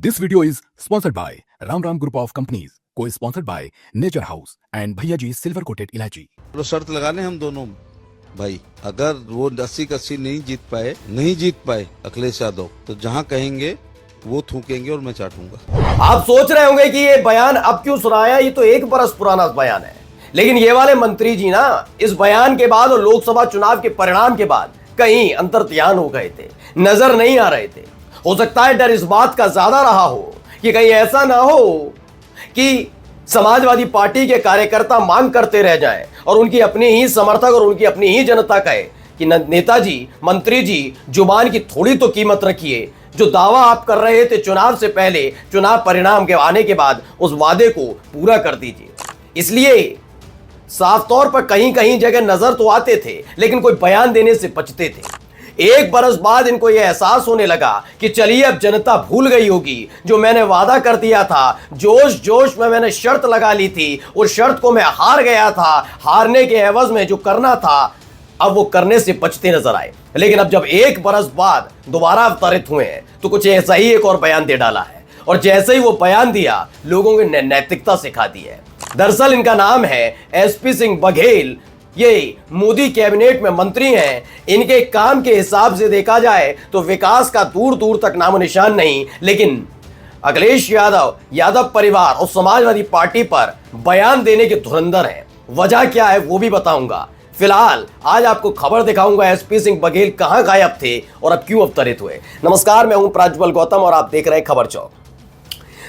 This video is sponsored by Ram Ram Group of Companies, co-sponsored by Nature House and भैया G silver coated इलायची। तो शर्त लगाने हम दोनों भाई, अगर वो 80 का 80 नहीं जीत पाए अखिलेश यादव, तो जहां कहेंगे वो थूकेंगे और मैं चाटूंगा। आप सोच रहे होंगे कि ये बयान अब क्यों सुनाया, ये तो 1 बरस पुराना बयान है। लेकिन ये वाले मंत्री जी ना इस बयान के बाद और लोकसभा चुनाव के परिणाम के बाद कहीं अंतर्ध्यान हो गए थे, नजर नहीं आ रहे थे। हो सकता है डर इस बात का ज्यादा रहा हो कि कहीं ऐसा ना हो कि समाजवादी पार्टी के कार्यकर्ता मांग करते रह जाएं और उनकी अपनी ही समर्थक और उनकी अपनी ही जनता कहे कि नेताजी, मंत्री जी, जुबान की थोड़ी तो कीमत रखिए। जो दावा आप कर रहे थे चुनाव से पहले, चुनाव परिणाम के आने के बाद उस वादे को पूरा कर दीजिए। इसलिए साफ तौर पर कहीं कहीं जगह नजर तो आते थे लेकिन कोई बयान देने से बचते थे। 1 बरस बाद इनको यह एहसास होने लगा कि चलिए अब जनता भूल गई होगी जो मैंने वादा कर दिया था, जोश जोश में मैंने शर्त लगा ली थी, उस शर्त को मैं हार गया था। हारने के एवज में जो करना था अब वो करने से बचते नजर आए। लेकिन अब जब 1 बरस बाद दोबारा अवतरित हुए हैं तो कुछ ऐसा ही एक और बयान दे डाला है और जैसे ही वो बयान दिया लोगों की नैतिकता सिखा दी है। दरअसल इनका नाम है एसपी सिंह बघेल। ये मोदी कैबिनेट में मंत्री हैं। इनके काम के हिसाब से देखा जाए तो विकास का दूर दूर तक नामो निशान नहीं, लेकिन अखिलेश यादव परिवार और समाजवादी पार्टी पर बयान देने के धुरंधर हैं। वजह क्या है वो भी बताऊंगा। फिलहाल आज आपको खबर दिखाऊंगा एसपी सिंह बघेल कहां गायब थे और अब क्यों अवतरित हुए। नमस्कार, मैं हूं प्राज्वल गौतम और आप देख रहे हैं खबर चौक।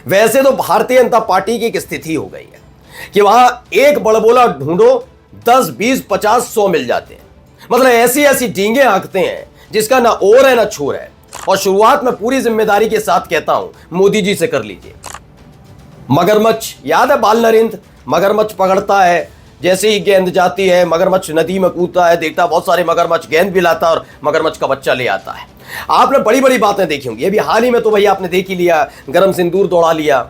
वैसे तो भारतीय जनता पार्टी की एक स्थिति हो गई है कि वहां एक बड़बोला ढूंढो 10, 20, 50, 100 मिल जाते हैं। मतलब ऐसी ऐसी डींगे हाँकते हैं जिसका ना ओर है ना छोर है। और शुरुआत में पूरी जिम्मेदारी के साथ कहता हूं, मोदी जी से कर लीजिए। मगरमच्छ याद है, बाल नरेंद्र मगरमच्छ पकड़ता है, जैसे ही गेंद जाती है मगरमच्छ नदी में कूदता है, देखता बहुत सारे मगरमच्छ, गेंद भी लाता है और मगरमच्छ का बच्चा ले आता है। आपने बड़ी बड़ी बातें देखी होंगी। ये भी हाल ही में तो भैया आपने देख ही लिया, गरम सिंदूर दौड़ा लिया,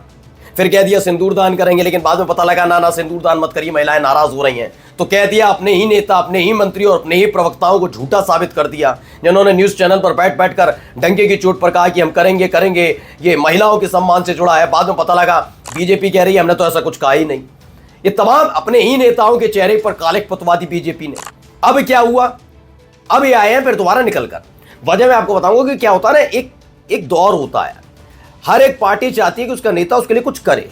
फिर कह दिया सिंदूर दान करेंगे, लेकिन बाद में पता लगा ना सिंदूर दान मत करिए, महिलाएं नाराज हो रही हैं। तो कह दिया अपने ही नेता, अपने ही मंत्री और अपने ही प्रवक्ताओं को झूठा साबित कर दिया, जिन्होंने न्यूज चैनल पर बैठ कर डंके की चोट पर कहा कि हम करेंगे, ये महिलाओं के सम्मान से जुड़ा है। बाद में पता लगा बीजेपी कह रही है हमने तो ऐसा कुछ कहा ही नहीं। ये तमाम अपने ही नेताओं के चेहरे पर काले पुतवा दी बीजेपी ने। अब क्या हुआ, अब ये आए हैं फिर दोबारा निकल कर। वजह मैं आपको बताऊंगा कि क्या होता है ना, एक दौर होता है, हर एक पार्टी चाहती है कि उसका नेता उसके लिए कुछ करे,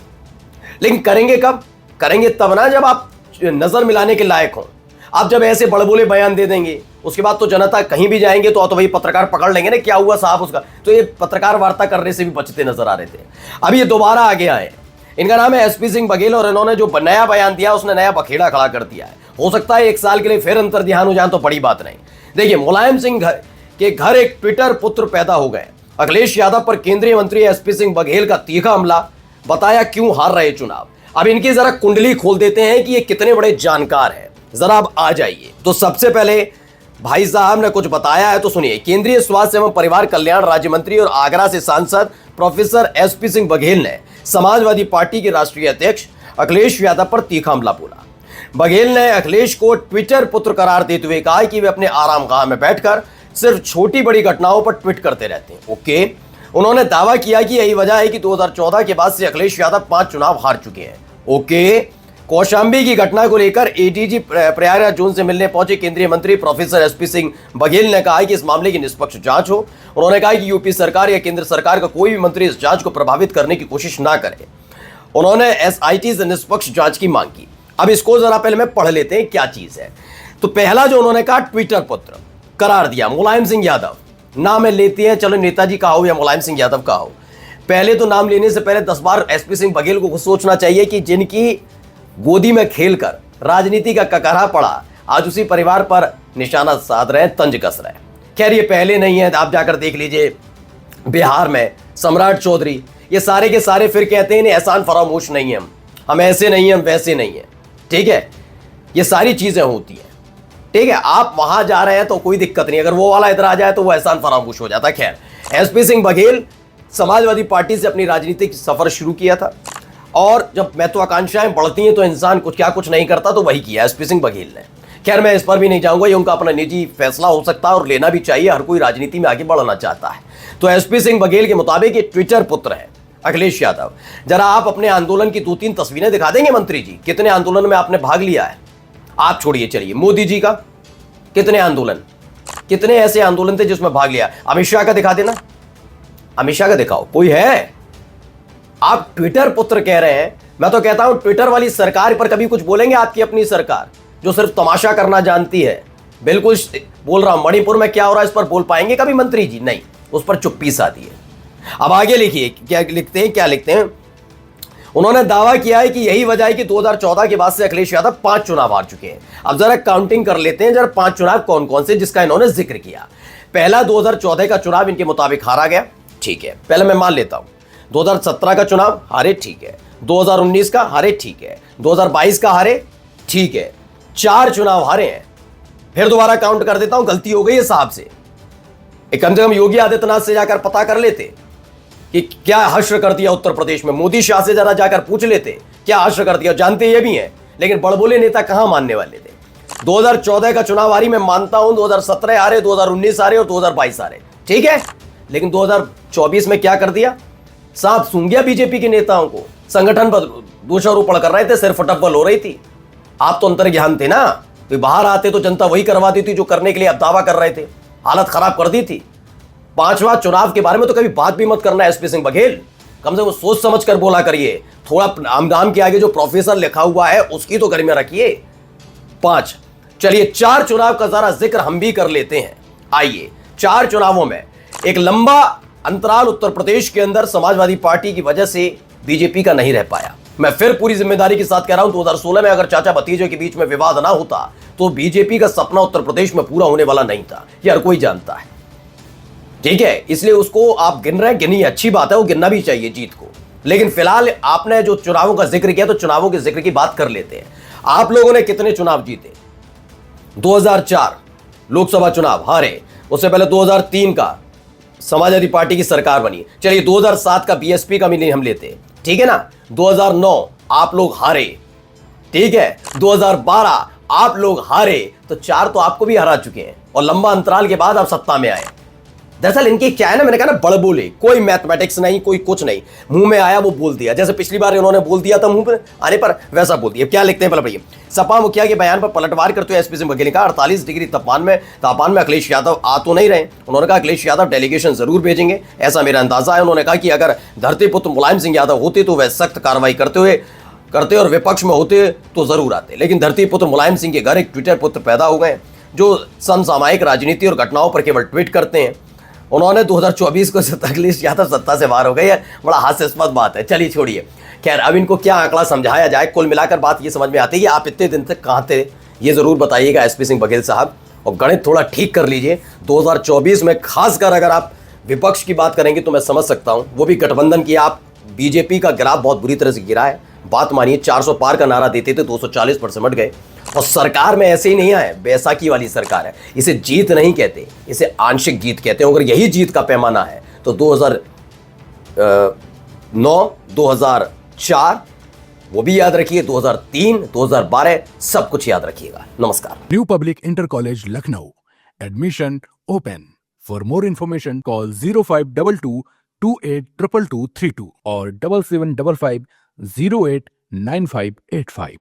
लेकिन करेंगे कब? करेंगे तब ना जब आप नजर मिलाने के लायक हो। आप जब ऐसे बड़बोले बयान दे देंगे उसके बाद तो जनता कहीं भी जाएंगे तो भाई पत्रकार पकड़ लेंगे ना, क्या हुआ साहब उसका। तो ये पत्रकार वार्ता करने से भी बचते नजर आ रहे थे। अब ये दोबारा आगे आए। इनका नाम है एसपी सिंह बघेल और इन्होंने जो नया बयान दिया उसने नया बखेड़ा खड़ा कर दिया है। हो सकता है 1 साल के लिए फिर अंतर्ध्यान हो जाए तो बड़ी बात नहीं। देखिए, मुलायम सिंह के घर एक ट्विटर पुत्र पैदा हो गए। अखिलेश यादव पर केंद्रीय मंत्री एसपी सिंह बघेल का तीखा हमला, बताया क्यों हार रहे चुनाव। अब इनकी जरा कुंडली खोल देते हैं कि ये कितने बड़े जानकार हैं। जरा अब आ जाइए। तो सबसे पहले भाई साहब ने कुछ बताया है तो सुनिए। केंद्रीय स्वास्थ्य एवं परिवार कल्याण राज्य मंत्री और आगरा से सांसद प्रोफेसर एसपी सिंह बघेल ने समाजवादी पार्टी के राष्ट्रीय अध्यक्ष अखिलेश यादव पर तीखा हमला बोला। बघेल ने अखिलेश को ट्विटर पुत्र करार देते हुए कहा कि वे अपने आरामगाह में बैठकर सिर्फ छोटी बड़ी घटनाओं पर ट्वीट करते रहते हैं। ओके। उन्होंने दावा किया कि यही वजह है कि 2014 के बाद से अखिलेश यादव 5 चुनाव हार चुके हैं। ओके। कौशांबी की घटना को लेकर एडीजी प्रयागराज जोन से मिलने पहुंचे केंद्रीय मंत्री प्रोफेसर एसपी सिंह बघेल ने कहा कि इस मामले की निष्पक्ष जांच हो। उन्होंने कहा कि यूपी सरकार या केंद्र सरकार का कोई भी मंत्री इस जांच को प्रभावित करने की कोशिश ना करे। उन्होंने एसआईटी से निष्पक्ष जांच की मांग की। अब इसको जरा पहले में पढ़ लेते हैं क्या चीज है। तो पहला जो उन्होंने कहा, ट्विटर पुत्र करार दिया मुलायम सिंह यादव। नाम लेते हैं, चलो नेताजी का हो या मुलायम सिंह यादव का हो, पहले तो नाम लेने से पहले 10 बार एसपी सिंह बघेल को सोचना चाहिए कि जिनकी गोदी में खेलकर राजनीति का ककहरा पड़ा, आज उसी परिवार पर निशाना साध रहे हैं, तंज कस रहे हैं। खैर ये पहले नहीं है, आप जाकर देख लीजिए बिहार में सम्राट चौधरी, ये सारे के सारे फिर कहते हैं एहसान फरामोश नहीं है, हम ऐसे नहीं हैं, हम वैसे नहीं है। ठीक है, ये सारी चीजें होती हैं। ठीक है, आप वहां जा रहे हैं तो कोई दिक्कत नहीं, अगर वो वाला इधर आ जाए तो वो एहसान फरामोश हो जाता है। खैर, एसपी सिंह बघेल समाजवादी पार्टी से अपनी राजनीतिक सफर शुरू किया था और जब महत्वाकांक्षाएं बढ़ती हैं तो इंसान कुछ नहीं करता, तो वही किया एसपी सिंह बघेल ने। खैर मैं इस पर भी नहीं जाऊंगा, ये उनका अपना निजी फैसला हो सकता है और लेना भी चाहिए, हर कोई राजनीति में आगे बढ़ना चाहता है। तो एसपी सिंह बघेल के मुताबिक ये ट्विटर पुत्र है, अखिलेश यादव, जरा आप अपने आंदोलन की 2-3 तस्वीरें दिखा देंगे मंत्री जी, कितने आंदोलन में आपने भाग लिया है? आप छोड़िए, चलिए मोदी जी का कितने आंदोलन, कितने ऐसे आंदोलन थे जिसमें भाग लिया? अमित शाह का दिखा देना, अमित शाह का दिखाओ, कोई है? आप ट्विटर पुत्र कह रहे हैं, मैं तो कहता हूं ट्विटर वाली सरकार पर कभी कुछ बोलेंगे? आपकी अपनी सरकार जो सिर्फ तमाशा करना जानती है, बिल्कुल बोल रहा हूं, मणिपुर में क्या हो रहा है इस पर बोल पाएंगे कभी मंत्री जी? नहीं, उस पर चुप्पी साधी है। अब आगे लिखिए, क्या लिखते हैं? उन्होंने दावा किया है कि यही वजह है कि 2014 के बाद से अखिलेश यादव 5 चुनाव हार चुके हैं। अब जरा काउंटिंग कर लेते हैं, जरा 5 चुनाव कौन कौन से जिसका इन्होंने जिक्र किया। पहला 2014 का चुनाव इनके मुताबिक हारा गया, ठीक है, पहले मैं मान लेता हूं। 2017 का चुनाव हारे, ठीक है। 2019 का हारे, ठीक है। 2022 का हारे, ठीक है। 4 चुनाव हारे हैं। फिर दोबारा काउंट कर देता हूं, गलती हो गई है साहब से। कम से कम योगी आदित्यनाथ से जाकर पता कर लेते कि क्या हश्र कर दिया उत्तर प्रदेश में। मोदी शाह से जरा जाकर पूछ लेते क्या हश्र कर दिया। जानते ये भी हैं, लेकिन बड़बोले नेता कहां मानने वाले थे। 2014 का चुनाव हारी, मैं मानता हूं। 2017 हारे, 2019 हारे और 2022 हारे, ठीक है। लेकिन 2024 में क्या कर दिया? सांप सूंघ गया बीजेपी के नेताओं को। संगठन पर दोषारोपण कर रहे थे, सिर्फ टप्पल हो रही थी। आप तो अंतर्ज्ञान थे ना, तो बाहर आते तो जनता वही करवा दी थी जो करने के लिए आप दावा कर रहे थे। हालत खराब कर दी थी। 5वां चुनाव के बारे में तो कभी बात भी मत करना एसपी सिंह बघेल, कम से कम सोच समझ कर बोला करिए। थोड़ा आम के आगे जो प्रोफेसर लिखा हुआ है उसकी तो घर में रखिए। 5, चलिए 4 चुनाव का जरा जिक्र हम भी कर लेते हैं। आइए, 4 चुनावों में एक लंबा अंतराल उत्तर प्रदेश के अंदर समाजवादी पार्टी की वजह से बीजेपी का नहीं रह पाया। मैं फिर पूरी जिम्मेदारी के साथ कह रहा हूं, 2016 में अगर चाचा भतीजे के बीच में विवाद ना होता तो बीजेपी का सपना उत्तर प्रदेश में पूरा होने वाला नहीं था। यह हर कोई जानता है, ठीक है। इसलिए उसको आप गिन रहे हैं, गिनी अच्छी बात है, वो गिनना भी चाहिए जीत को। लेकिन फिलहाल आपने जो चुनावों का जिक्र किया, तो चुनावों के जिक्र की बात कर लेते हैं। आप लोगों ने कितने चुनाव जीते? 2004 लोकसभा चुनाव हारे, उससे पहले 2003 का समाजवादी पार्टी की सरकार बनी। चलिए 2007 का बीएसपी का भी हम लेते, ठीक है ना। 2009 आप लोग हारे, ठीक है। 2012 आप लोग हारे, तो 4 तो आपको भी हरा चुके हैं और लंबा अंतराल के बाद आप सत्ता में आए। दरअसल इनकी क्या है ना, मैंने कहा ना, बड़बोले, कोई मैथमेटिक्स नहीं, कोई कुछ नहीं, मुंह में आया वो बोल दिया। जैसे पिछली बार इन्होंने बोल दिया था मुंह पर आने पर, वैसा बोल दिया। क्या लिखते हैं पहले पढ़िए। सपा मुखिया के बयान पर पलटवार करते हुए एसपी सिंह बघेल ने कहा 48 डिग्री तापमान में अखिलेश यादव आ तो नहीं रहे। उन्होंने कहा अखिलेश यादव डेलीगेशन जरूर भेजेंगे, ऐसा मेरा अंदाजा है। उन्होंने कहा कि अगर धरतीपुत्र मुलायम सिंह यादव होते तो वह सख्त कार्रवाई करते और विपक्ष में होते तो जरूर आते। लेकिन धरतीपुत्र मुलायम सिंह के घर एक ट्विटर पुत्र पैदा हो गए जो समसामयिक राजनीति और घटनाओं पर केवल ट्वीट करते हैं। उन्होंने 2024 को अखिलेश यादव सत्ता से बाहर हो गए। बड़ा हास्यास्पद बात है, चलिए छोड़िए। खैर, अब इनको क्या आंकड़ा समझाया जाए। कुल मिलाकर बात ये समझ में आती है कि आप इतने दिन तक कहाँ थे, ये जरूर बताइएगा एसपी सिंह बघेल साहब। और गणित थोड़ा ठीक कर लीजिए। 2024 में खासकर अगर आप विपक्ष की बात करेंगे तो मैं समझ सकता हूँ, वो भी गठबंधन की। आप बीजेपी का ग्राफ बहुत बुरी तरह से गिरा है। बात मानिए, 400 पार का नारा देते थे, 240 पर सिमट गए। और सरकार में ऐसे ही नहीं आए, बैसाखी वाली सरकार है। इसे जीत नहीं कहते, इसे आंशिक जीत कहते हैं। अगर यही जीत का पैमाना है तो 2009, 2004 वो भी याद रखिए, 2003, 2012 सब कुछ याद रखिएगा। नमस्कार। New public inter college Lucknow, admission open. For more information call 0522 282232 और 7755 089585।